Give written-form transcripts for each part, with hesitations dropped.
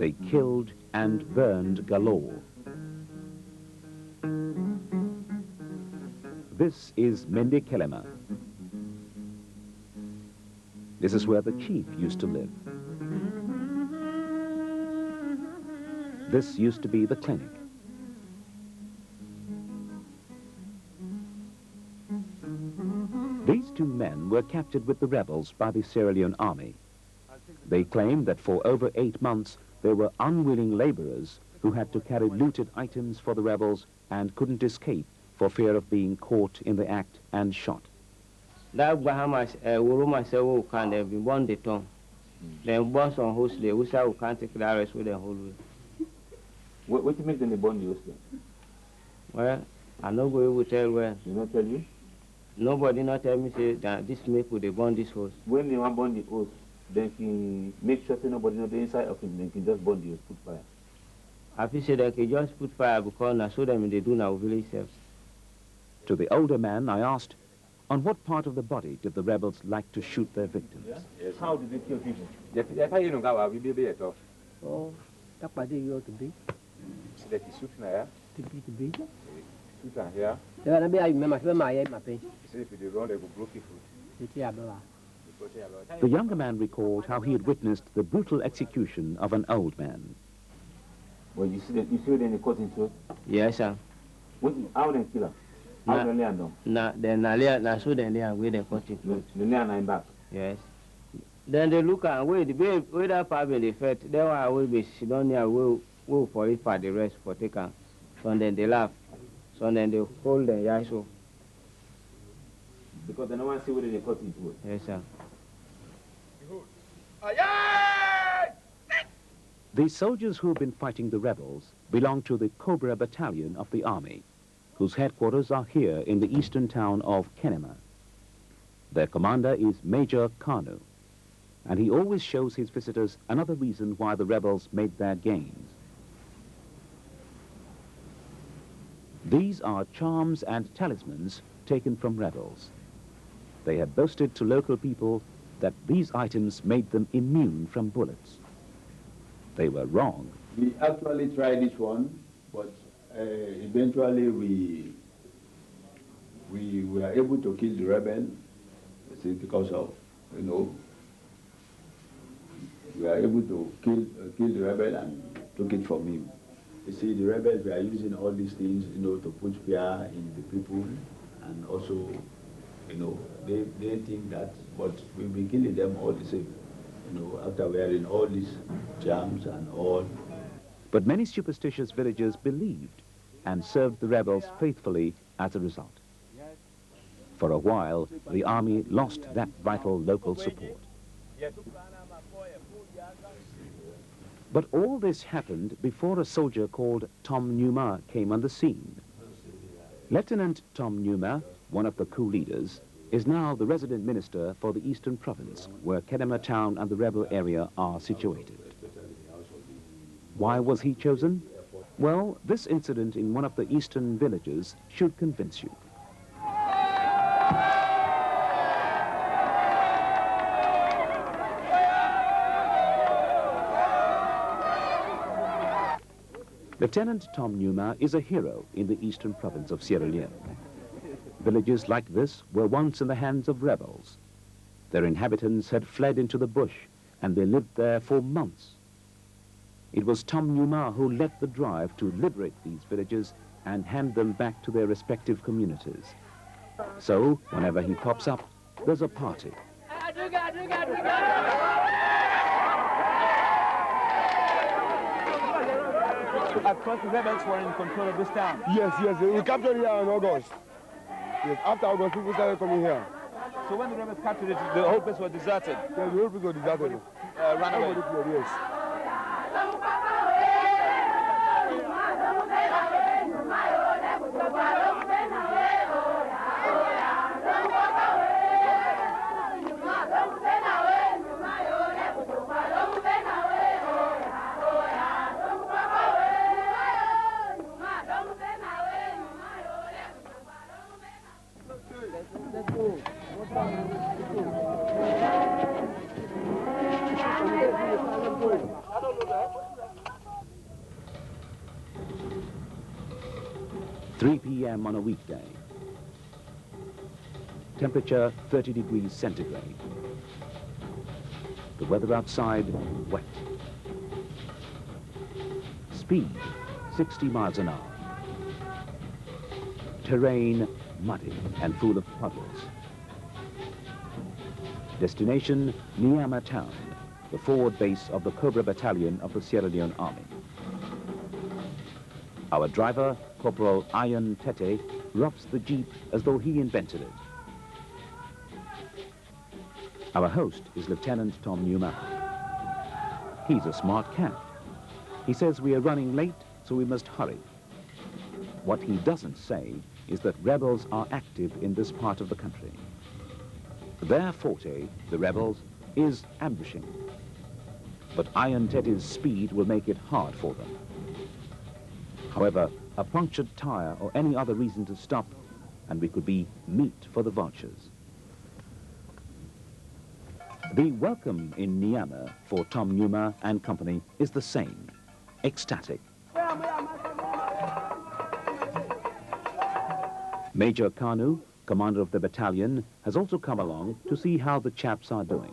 They killed and burned galore. This is Mende Kelema. This is where the chief used to live. This used to be the clinic. These two men were captured with the rebels by the Sierra Leone army. They claimed that for over 8 months they were unwilling laborers who had to carry looted items for the rebels and couldn't escape for fear of being caught in the act and shot. That Bahamas, woman said, "Oh, can they be born the tongue?" Then boss on host, they will say, "We can't take the rest with the whole way." What you make them bond the host? Well, I know we will tell where. They not tell you? Nobody not tell me say that this make they burn this host. When they want burn the host, they can make sure that nobody know the inside of him. They can just burn the host, put fire. I feel say they can just put fire because now so them they do now village self. To the older man, I asked, on what part of the body did the rebels like to shoot their victims? Yes. How did they kill people? Oh, that's what they ought to be. To be. Here. They want to be a member of my pain. The younger man recalled how he had witnessed the brutal execution of an old man. Well, you see them in the cutting throat? Yes, sir. How they kill her? How they lay down? Nah, then I saw them there where they cut it. The lay nine back? Yes. Then they look and wait, where that family they fed, they were away be sit down there, will for it for the rest for take her. So then they laugh. So then they hold them, yeah, so. Because they don't want to see where they cut into it. Yes, sir. The soldiers who have been fighting the rebels belong to the Cobra Battalion of the Army, whose headquarters are here in the eastern town of Kenema. Their commander is Major Kanu, and he always shows his visitors another reason why the rebels made their gains. These are charms and talismans taken from rebels. They had boasted to local people that these items made them immune from bullets. They were wrong. We actually tried this one, but eventually we were able to kill the rebel, because of, we were able to kill the rebel and took it from him. You see, the rebels were using all these things, to put fear in the people, and also, they think that, but we've been killing them all the same, after wearing all these charms and all. But many superstitious villagers believed and served the rebels faithfully as a result. For a while, the army lost that vital local support. But all this happened before a soldier called Tom Nyuma came on the scene. Lieutenant Tom Nyuma, one of the coup leaders, is now the resident minister for the Eastern Province, where Kenema town and the rebel area are situated. Why was he chosen? Well, this incident in one of the eastern villages should convince you. Lieutenant Tom Nyuma is a hero in the eastern province of Sierra Leone. Villages like this were once in the hands of rebels. Their inhabitants had fled into the bush, and they lived there for months. It was Tom Nyuma who led the drive to liberate these villages and hand them back to their respective communities. So, whenever he pops up, there's a party. I thought the rebels were in control of this town. Yes, we captured here in August. Yes, after August, people started coming here. So when the rebels captured it, the whole place was deserted? Yes, the whole place was deserted. Ran away? Yes. 3 p.m. on a weekday. Temperature 30 degrees centigrade. The weather outside wet. Speed 60 miles an hour. Terrain muddy and full of puddles. Destination Nyuma town, the forward base of the Cobra Battalion of the Sierra Leone Army. Our driver, Corporal Ian Tete, roughs the jeep as though he invented it. Our host is Lieutenant Tom Nyuma. He's a smart cat. He says we are running late, so we must hurry. What he doesn't say is that rebels are active in this part of the country. Their forte, the rebels, is ambushing. But Ian Tete's speed will make it hard for them. However, a punctured tire or any other reason to stop, and we could be meat for the vultures. The welcome in Nyuma for Tom Nyuma and company is the same, ecstatic. Major Kanu, commander of the battalion, has also come along to see how the chaps are doing.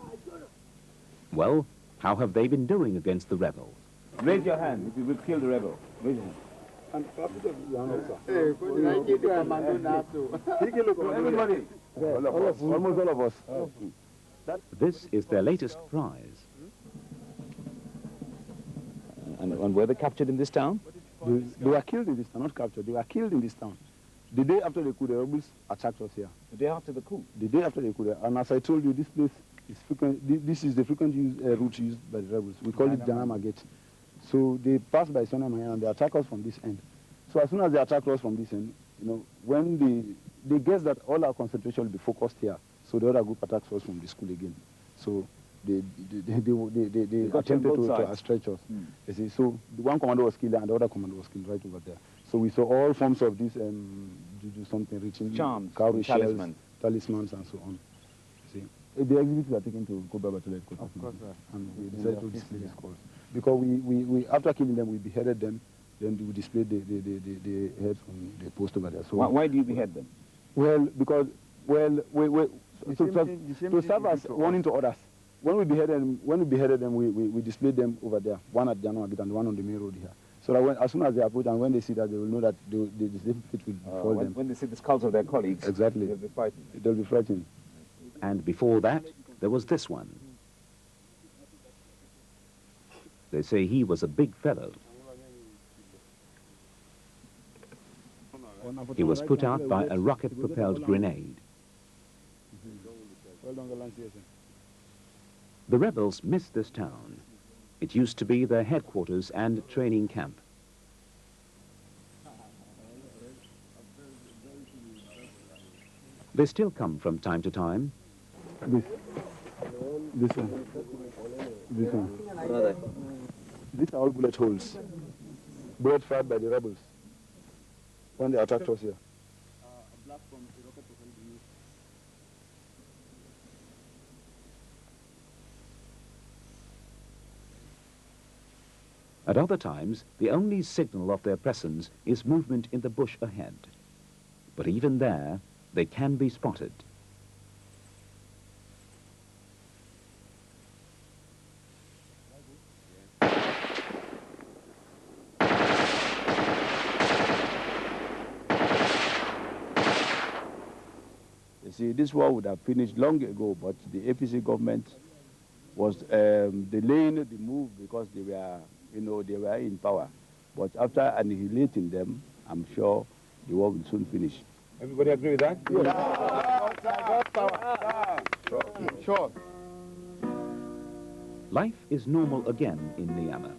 Well, how have they been doing against the rebels? Raise your hand if you will kill the rebel. Raise your hand. Everybody. Almost all of us. This is their latest prize. And were they captured in this town? They were killed in this town, not captured. They were killed in this town. The day after the coup, the rebels attacked us here. The day after the coup? The day after the coup. And as I told you, this place is frequent. This is the frequent route used by the rebels. We call it Janama Gate. So they pass by Sonamaya and they attack us from this end. So as soon as they attack us from this end, you know, when they guess that all our concentration will be focused here, so the other group attacks us from the school again. So they attempted to stretch us. You see, so the one commander was killed and the other commander was killed right over there. So we saw all forms of this do something reaching charms, cowrie shells, talismans, and so on. See, the exhibits were taken to Cobra Battalion headquarters. Of course, right. And we decided to display the skulls because we after killing them we beheaded them. Then we displayed the heads on the post over there. So why do you behead them? Well, because to serve as warning to others. When we beheaded them, we displayed them over there, one at Janawagit and one on the main road here. So that as soon as they approach and when they see that, they will know that the same fate will befall them. When they see the skulls of their colleagues, exactly, they'll be frightened. They'll be frightened. And before that, there was this one. They say he was a big fellow. He was put out by a rocket-propelled grenade. The rebels missed this town. It used to be their headquarters and training camp. They still come from time to time. This one. These are all bullet holes. Bullets fired by the rebels when they attacked us here. At other times, the only signal of their presence is movement in the bush ahead. But even there, they can be spotted. You see, this war would have finished long ago, but the APC government was delaying the move because they were, they were in power. But after annihilating them, I'm sure the war will soon finish. Everybody agree with that? Yes. Sure. Life is normal again in Nyuma.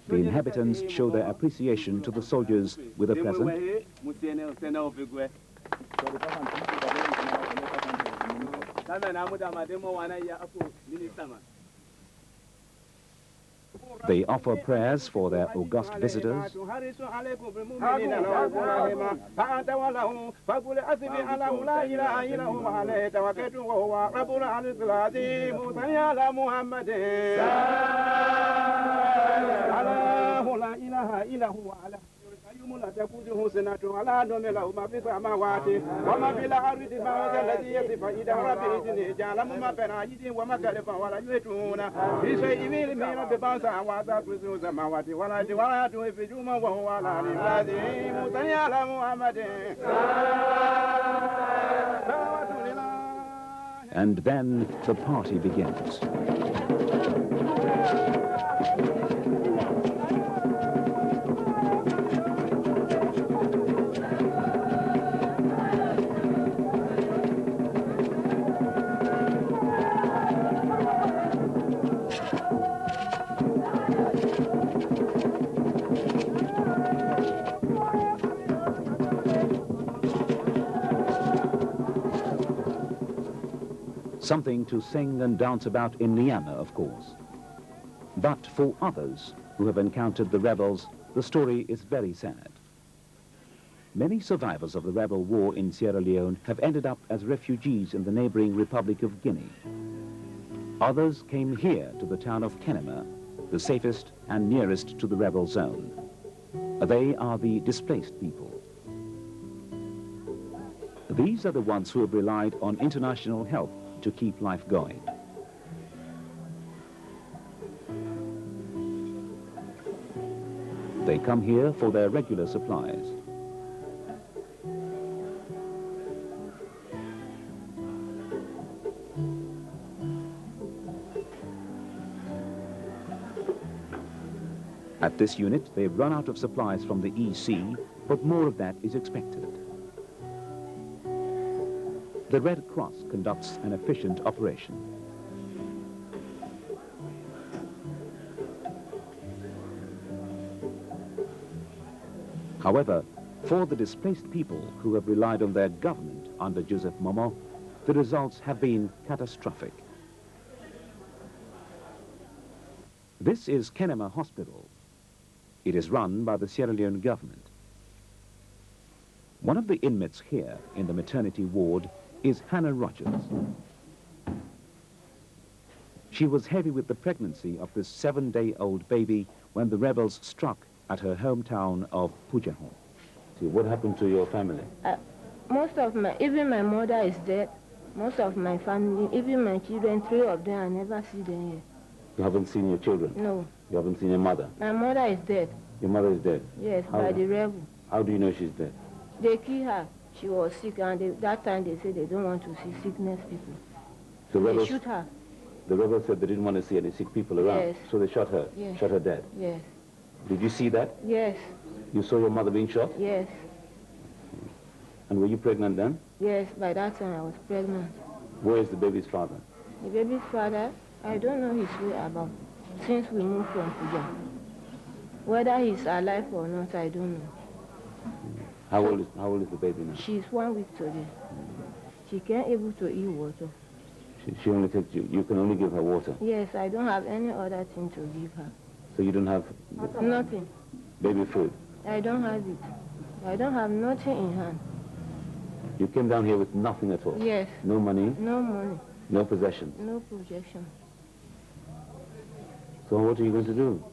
The inhabitants show their appreciation to the soldiers with a present. They offer prayers for their august visitors. And then the party begins. Something to sing and dance about in Nyuma, of course. But for others who have encountered the rebels, the story is very sad. Many survivors of the rebel war in Sierra Leone have ended up as refugees in the neighboring Republic of Guinea. Others came here to the town of Kenema, the safest and nearest to the rebel zone. They are the displaced people. These are the ones who have relied on international help to keep life going. They come here for their regular supplies. At this unit, they've run out of supplies from the EC, but more of that is expected. The Red Cross conducts an efficient operation. However, for the displaced people who have relied on their government under Joseph Momo, the results have been catastrophic. This is Kenema Hospital. It is run by the Sierra Leone government. One of the inmates here in the maternity ward is Hannah Rogers. She was heavy with the pregnancy of this 7-day-old baby when the rebels struck at her hometown of Pujahon. What happened to your family? Even my mother is dead. Most of my family, even my children, 3 of them, I never see them here. You haven't seen your children? No. You haven't seen your mother? My mother is dead. Your mother is dead? Yes, by the rebel. How do you know she's dead? They killed her. She was sick, and that time they said they don't want to see sickness people. The rebels, they shoot her. The rebels said they didn't want to see any sick people around, yes. So they shot her, yes. Shot her dead. Yes. Did you see that? Yes. You saw your mother being shot? Yes. And were you pregnant then? Yes, by that time I was pregnant. Where is the baby's father? The baby's father, I don't know his whereabouts since we moved from Puja. Whether he's alive or not, I don't know. How old is the baby now? She's 1 week today. She can't able to eat water. She only takes you can only give her water? Yes, I don't have any other thing to give her. So you don't have? Nothing. Baby food? I don't have it. I don't have nothing in hand. You came down here with nothing at all? Yes. No money? No money. No possessions? No possessions. So what are you going to do?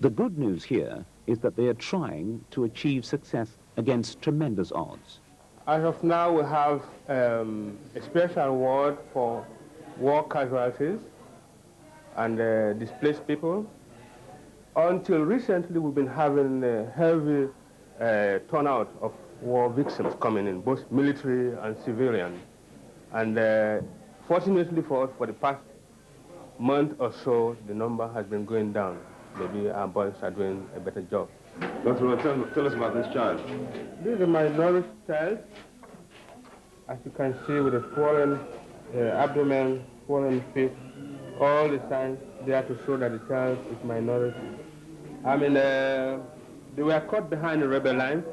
The good news here is that they are trying to achieve success against tremendous odds. As of now, we have a special ward for war casualties and displaced people. Until recently, we've been having a heavy turnout of war victims coming in, both military and civilian. And fortunately for us, for the past month or so, the number has been going down. Maybe our boys are doing a better job. Dr. Tell us about this child. This is a minority child. As you can see, with a swollen abdomen, swollen feet, all the signs there to show that the child is minority. I mean, they were caught behind the rebel line,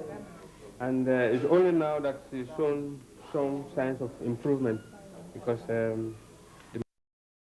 and it's only now that she's shown some signs of improvement, because